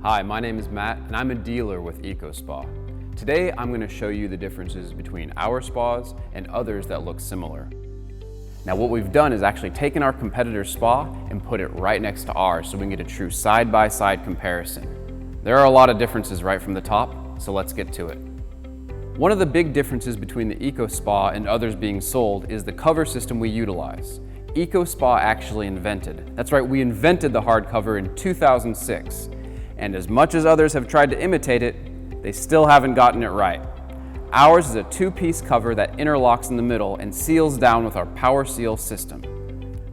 Hi, my name is Matt and I'm a dealer with EcoSpa. Today I'm going to show you the differences between our spas and others that look similar. Now what we've done is actually taken our competitor's spa and put it right next to ours so we can get a true side-by-side comparison. There are a lot of differences right from the top, so let's get to it. One of the big differences between the EcoSpa and others being sold is the cover system we utilize. EcoSpa actually invented. That's right, we invented the hard cover in 2006. And as much as others have tried to imitate it, they still haven't gotten it right. Ours is a two-piece cover that interlocks in the middle and seals down with our PowerSeal system.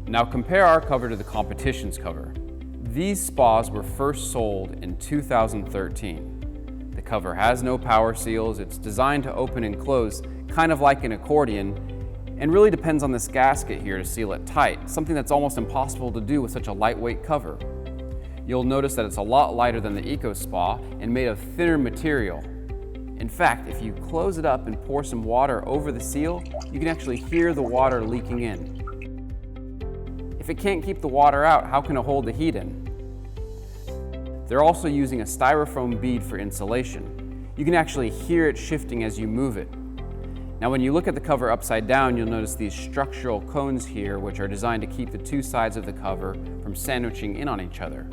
Now compare our cover to the competition's cover. These spas were first sold in 2013. The cover has no power seals, it's designed to open and close kind of like an accordion, and really depends on this gasket here to seal it tight, something that's almost impossible to do with such a lightweight cover. You'll notice that it's a lot lighter than the EcoSpa and made of thinner material. In fact, if you close it up and pour some water over the seal, you can actually hear the water leaking in. If it can't keep the water out, how can it hold the heat in? They're also using a styrofoam bead for insulation. You can actually hear it shifting as you move it. Now when you look at the cover upside down, you'll notice these structural cones here, which are designed to keep the two sides of the cover from sandwiching in on each other.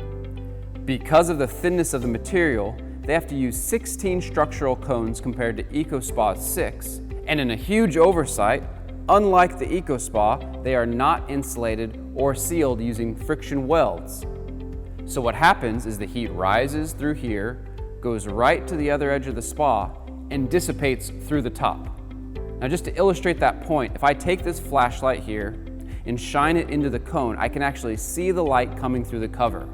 Because of the thinness of the material, they have to use 16 structural cones compared to EcoSpa's 6. And in a huge oversight, unlike the EcoSpa, they are not insulated or sealed using friction welds. So what happens is the heat rises through here, goes right to the other edge of the spa, and dissipates through the top. Now just to illustrate that point, if I take this flashlight here and shine it into the cone, I can actually see the light coming through the cover.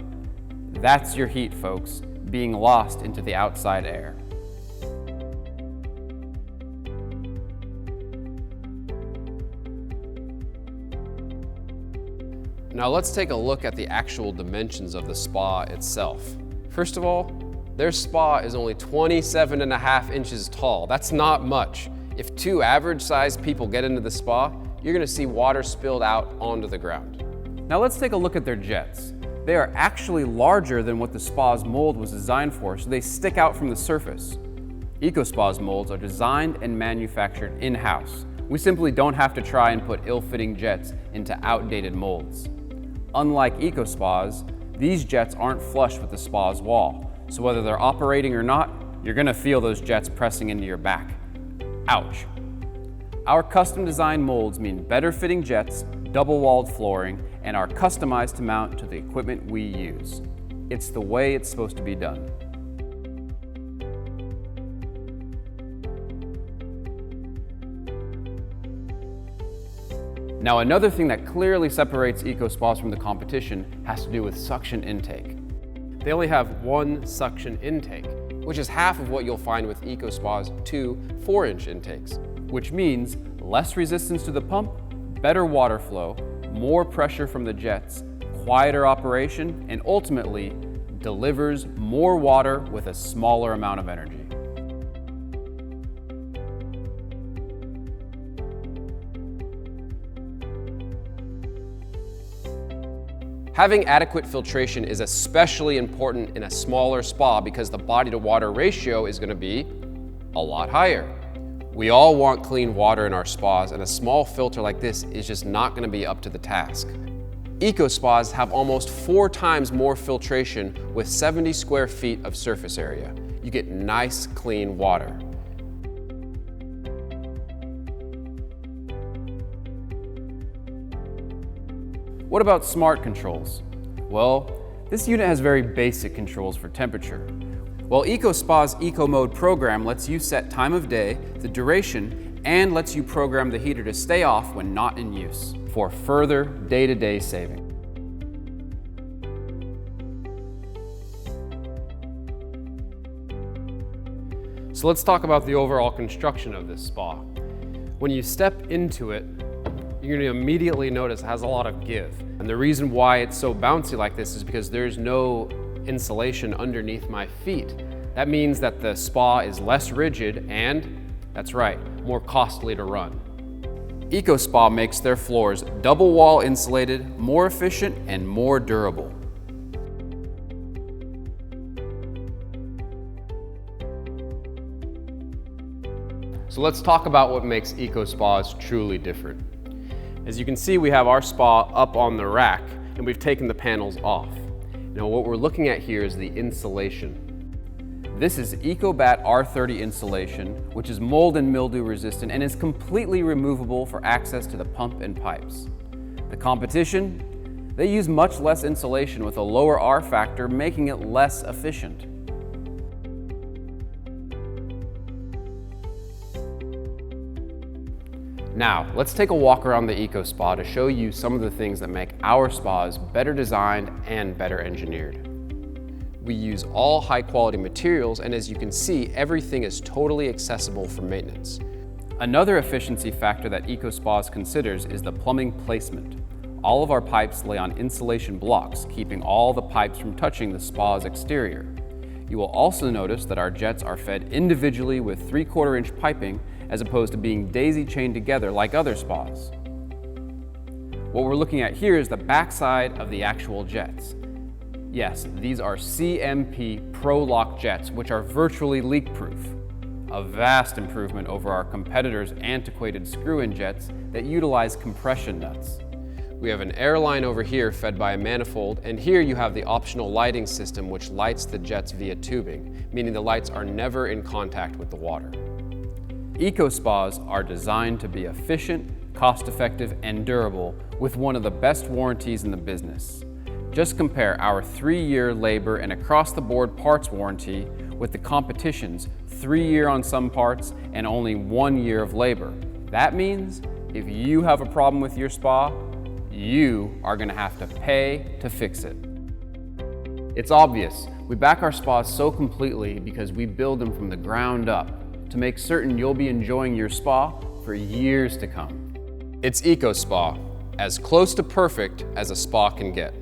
That's your heat, folks, being lost into the outside air. Now let's take a look at the actual dimensions of the spa itself. First of all, their spa is only 27.5 inches tall. That's not much. If two average-sized people get into the spa, you're gonna see water spilled out onto the ground. Now let's take a look at their jets. They are actually larger than what the spa's mold was designed for, so they stick out from the surface. EcoSpa's molds are designed and manufactured in-house. We simply don't have to try and put ill-fitting jets into outdated molds. Unlike EcoSpa's, these jets aren't flush with the spa's wall, so whether they're operating or not, you're gonna feel those jets pressing into your back. Ouch. Our custom designed molds mean better fitting jets, double-walled flooring, and are customized to mount to the equipment we use. It's the way it's supposed to be done. Now another thing that clearly separates EcoSpas from the competition has to do with suction intake. They only have one suction intake, which is half of what you'll find with EcoSpa's 2 4-inch intakes, which means less resistance to the pump, better water flow, more pressure from the jets, quieter operation, and ultimately delivers more water with a smaller amount of energy. Having adequate filtration is especially important in a smaller spa because the body-to-water ratio is going to be a lot higher. We all want clean water in our spas, and a small filter like this is just not going to be up to the task. EcoSpas have almost 4 times more filtration with 70 square feet of surface area. You get nice, clean water. What about smart controls? Well, this unit has very basic controls for temperature. While EcoSpa's Eco Mode program lets you set time of day, the duration, and lets you program the heater to stay off when not in use for further day-to-day saving. So let's talk about the overall construction of this spa. When you step into it, you're going to immediately notice it has a lot of give. And the reason why it's so bouncy like this is because there's no insulation underneath my feet. That means that the spa is less rigid and, that's right, more costly to run. EcoSpa makes their floors double wall insulated, more efficient, and more durable. So let's talk about what makes Eco Spas truly different. As you can see, we have our spa up on the rack and we've taken the panels off. Now what we're looking at here is the insulation. This is EcoBat R30 insulation, which is mold and mildew resistant and is completely removable for access to the pump and pipes. The competition, they use much less insulation with a lower R factor, making it less efficient. Now, let's take a walk around the Eco Spa to show you some of the things that make our spas better designed and better engineered. We use all high quality materials, and as you can see, everything is totally accessible for maintenance. Another efficiency factor that Eco Spas considers is the plumbing placement. All of our pipes lay on insulation blocks, keeping all the pipes from touching the spa's exterior. You will also notice that our jets are fed individually with 3/4 inch piping as opposed to being daisy chained together like other spas. What we're looking at here is the backside of the actual jets. Yes, these are CMP Pro-Lock jets, which are virtually leak-proof. A vast improvement over our competitors' antiquated screw-in jets that utilize compression nuts. We have an air line over here fed by a manifold, and here you have the optional lighting system which lights the jets via tubing, meaning the lights are never in contact with the water. Eco Spas are designed to be efficient, cost-effective, and durable with one of the best warranties in the business. Just compare our 3-year labor and across-the-board parts warranty with the competition's 3-year on some parts and only 1 year of labor. That means if you have a problem with your spa, you are going to have to pay to fix it. It's obvious, we back our spas so completely because we build them from the ground up to make certain you'll be enjoying your spa for years to come. It's Eco Spa, as close to perfect as a spa can get.